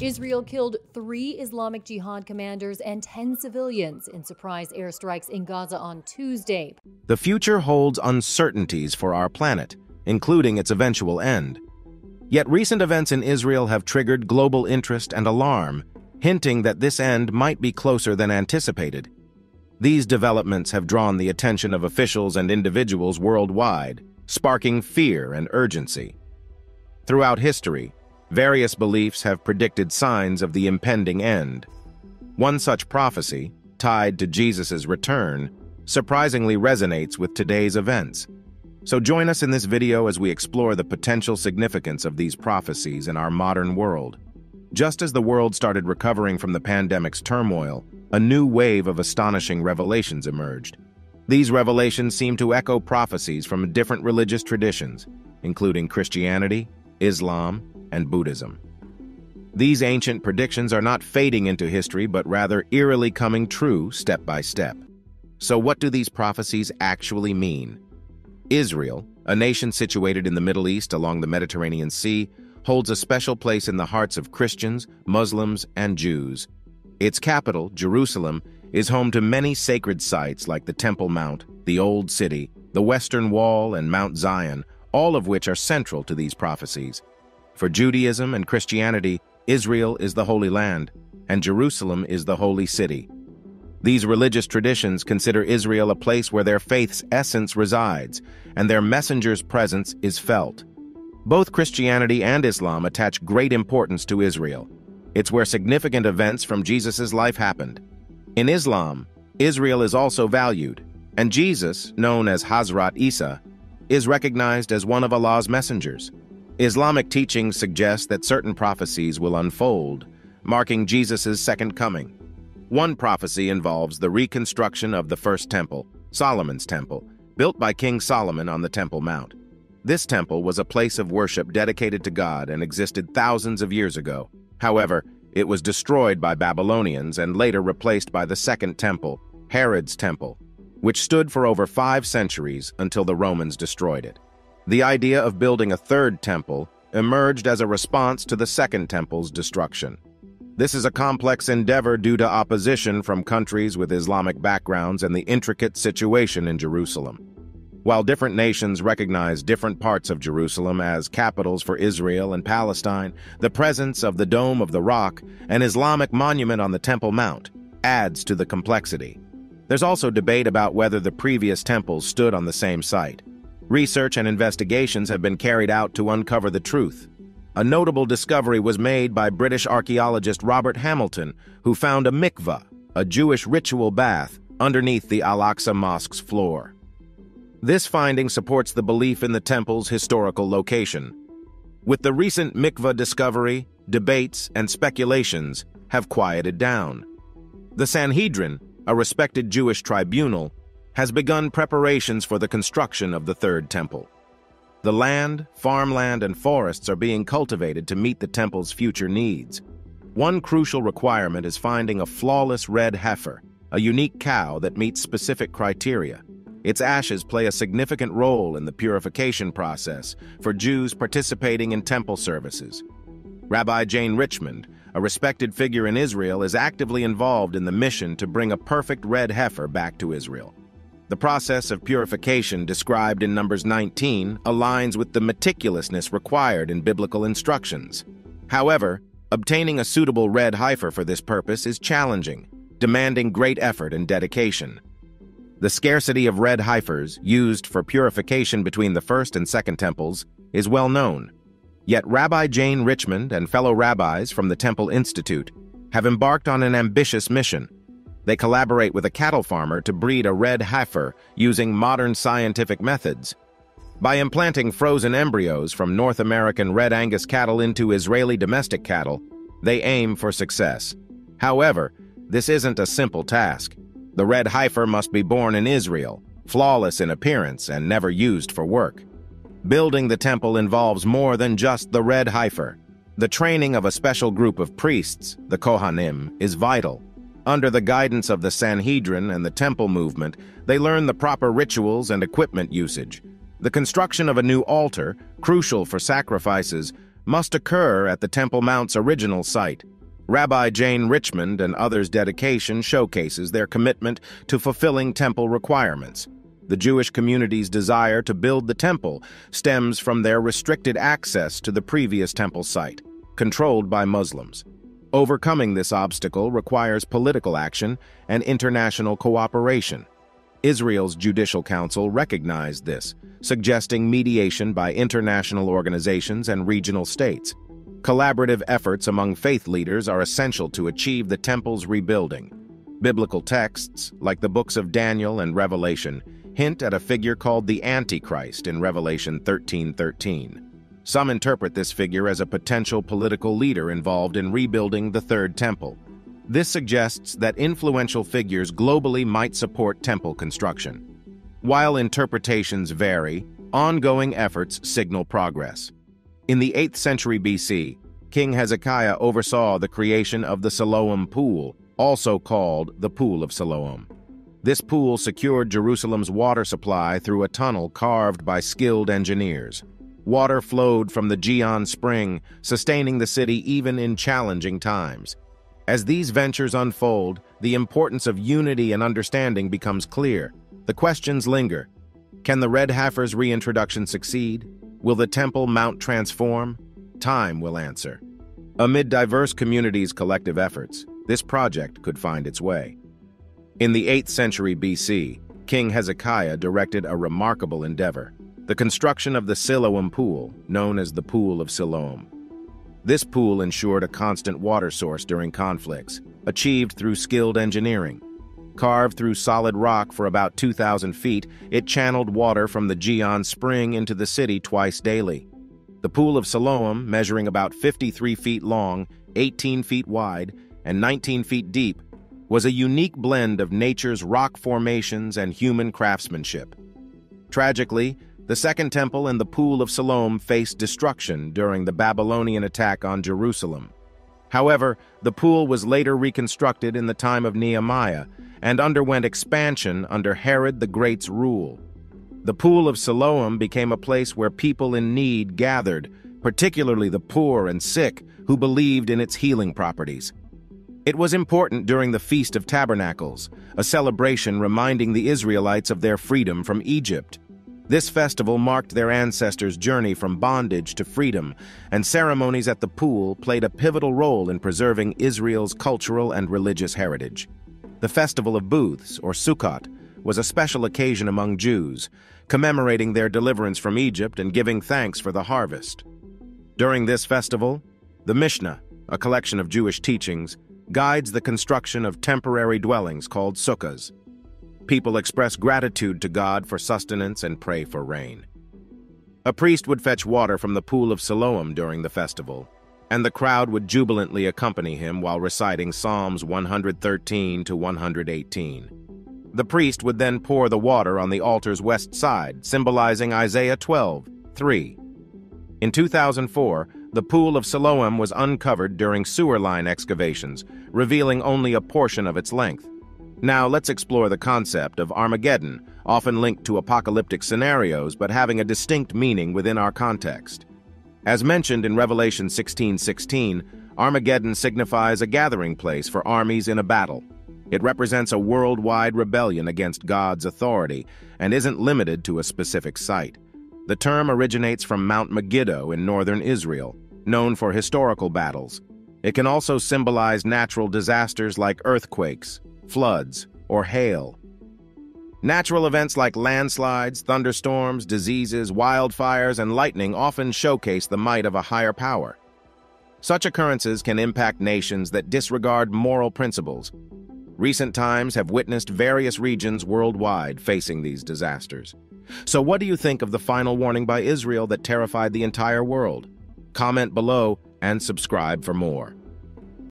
Israel killed 3 Islamic Jihad commanders and 10 civilians in surprise airstrikes in Gaza on Tuesday. The future holds uncertainties for our planet, including its eventual end. Yet recent events in Israel have triggered global interest and alarm, hinting that this end might be closer than anticipated. These developments have drawn the attention of officials and individuals worldwide, sparking fear and urgency. Throughout history, various beliefs have predicted signs of the impending end. One such prophecy, tied to Jesus' return, surprisingly resonates with today's events. So join us in this video as we explore the potential significance of these prophecies in our modern world. Just as the world started recovering from the pandemic's turmoil, a new wave of astonishing revelations emerged. These revelations seem to echo prophecies from different religious traditions, including Christianity, Islam, and Buddhism. These ancient predictions are not fading into history, but rather eerily coming true step by step. So what do these prophecies actually mean? Israel, a nation situated in the Middle East along the Mediterranean Sea, holds a special place in the hearts of Christians, Muslims, and Jews. Its capital, Jerusalem, is home to many sacred sites like the Temple Mount, the Old City, the Western Wall, and Mount Zion, all of which are central to these prophecies. For Judaism and Christianity, Israel is the Holy Land, and Jerusalem is the Holy City. These religious traditions consider Israel a place where their faith's essence resides, and their messenger's presence is felt. Both Christianity and Islam attach great importance to Israel. It's where significant events from Jesus' life happened. In Islam, Israel is also valued, and Jesus, known as Hazrat Isa, is recognized as one of Allah's messengers. Islamic teachings suggest that certain prophecies will unfold, marking Jesus' second coming. One prophecy involves the reconstruction of the first temple, Solomon's temple, built by King Solomon on the Temple Mount. This temple was a place of worship dedicated to God and existed thousands of years ago. However, it was destroyed by Babylonians and later replaced by the second temple, Herod's temple, which stood for over 5 centuries until the Romans destroyed it. The idea of building a third temple emerged as a response to the second temple's destruction. This is a complex endeavor due to opposition from countries with Islamic backgrounds and the intricate situation in Jerusalem. While different nations recognize different parts of Jerusalem as capitals for Israel and Palestine, the presence of the Dome of the Rock, an Islamic monument on the Temple Mount, adds to the complexity. There's also debate about whether the previous temples stood on the same site. Research and investigations have been carried out to uncover the truth. A notable discovery was made by British archaeologist Robert Hamilton, who found a mikveh, a Jewish ritual bath, underneath the Al-Aqsa Mosque's floor. This finding supports the belief in the temple's historical location. With the recent mikveh discovery, debates and speculations have quieted down. The Sanhedrin, a respected Jewish tribunal, has begun preparations for the construction of the third temple. The land, farmland, and forests are being cultivated to meet the temple's future needs. One crucial requirement is finding a flawless red heifer, a unique cow that meets specific criteria. Its ashes play a significant role in the purification process for Jews participating in temple services. Rabbi Jane Richmond, a respected figure in Israel, is actively involved in the mission to bring a perfect red heifer back to Israel. The process of purification described in Numbers 19 aligns with the meticulousness required in biblical instructions. However, obtaining a suitable red heifer for this purpose is challenging, demanding great effort and dedication. The scarcity of red heifers used for purification between the first and second temples is well known. Yet Rabbi Jane Richmond and fellow rabbis from the Temple Institute have embarked on an ambitious mission. They collaborate with a cattle farmer to breed a red heifer using modern scientific methods. By implanting frozen embryos from North American Red Angus cattle into Israeli domestic cattle, they aim for success. However, this isn't a simple task. The red heifer must be born in Israel, flawless in appearance and never used for work. Building the temple involves more than just the red heifer. The training of a special group of priests, the Kohanim, is vital. Under the guidance of the Sanhedrin and the temple movement, they learn the proper rituals and equipment usage. The construction of a new altar, crucial for sacrifices, must occur at the Temple Mount's original site. Rabbi Jane Richmond and others' dedication showcases their commitment to fulfilling temple requirements. The Jewish community's desire to build the temple stems from their restricted access to the previous temple site, controlled by Muslims. Overcoming this obstacle requires political action and international cooperation. Israel's Judicial Council recognized this, suggesting mediation by international organizations and regional states. Collaborative efforts among faith leaders are essential to achieve the temple's rebuilding. Biblical texts, like the books of Daniel and Revelation, hint at a figure called the Antichrist in Revelation 13:13. Some interpret this figure as a potential political leader involved in rebuilding the Third Temple. This suggests that influential figures globally might support temple construction. While interpretations vary, ongoing efforts signal progress. In the 8th century BC, King Hezekiah oversaw the creation of the Siloam Pool, also called the Pool of Siloam. This pool secured Jerusalem's water supply through a tunnel carved by skilled engineers. Water flowed from the Gihon Spring, sustaining the city even in challenging times. As these ventures unfold, the importance of unity and understanding becomes clear. The questions linger. Can the Red Heifer's reintroduction succeed? Will the Temple Mount transform? Time will answer. Amid diverse communities' collective efforts, this project could find its way. In the 8th century BC, King Hezekiah directed a remarkable endeavor, the construction of the Siloam Pool, known as the Pool of Siloam. This pool ensured a constant water source during conflicts, achieved through skilled engineering. Carved through solid rock for about 2,000 feet, it channeled water from the Gihon Spring into the city twice daily. The Pool of Siloam, measuring about 53 feet long, 18 feet wide, and 19 feet deep, was a unique blend of nature's rock formations and human craftsmanship. Tragically, the Second Temple and the Pool of Siloam faced destruction during the Babylonian attack on Jerusalem. However, the pool was later reconstructed in the time of Nehemiah and underwent expansion under Herod the Great's rule. The Pool of Siloam became a place where people in need gathered, particularly the poor and sick who believed in its healing properties. It was important during the Feast of Tabernacles, a celebration reminding the Israelites of their freedom from Egypt. This festival marked their ancestors' journey from bondage to freedom, and ceremonies at the pool played a pivotal role in preserving Israel's cultural and religious heritage. The Festival of Booths, or Sukkot, was a special occasion among Jews, commemorating their deliverance from Egypt and giving thanks for the harvest. During this festival, the Mishnah, a collection of Jewish teachings, guides the construction of temporary dwellings called sukkahs. People express gratitude to God for sustenance and pray for rain. A priest would fetch water from the Pool of Siloam during the festival, and the crowd would jubilantly accompany him while reciting Psalms 113 to 118. The priest would then pour the water on the altar's west side, symbolizing Isaiah 12:3. In 2004, the Pool of Siloam was uncovered during sewer line excavations, revealing only a portion of its length. Now let's explore the concept of Armageddon, often linked to apocalyptic scenarios but having a distinct meaning within our context. As mentioned in Revelation 16:16, Armageddon signifies a gathering place for armies in a battle. It represents a worldwide rebellion against God's authority and isn't limited to a specific site. The term originates from Mount Megiddo in northern Israel, known for historical battles. It can also symbolize natural disasters like earthquakes, floods, or hail. Natural events like landslides, thunderstorms, diseases, wildfires, and lightning often showcase the might of a higher power. Such occurrences can impact nations that disregard moral principles. Recent times have witnessed various regions worldwide facing these disasters. So what do you think of the final warning by Israel that terrified the entire world? Comment below and subscribe for more.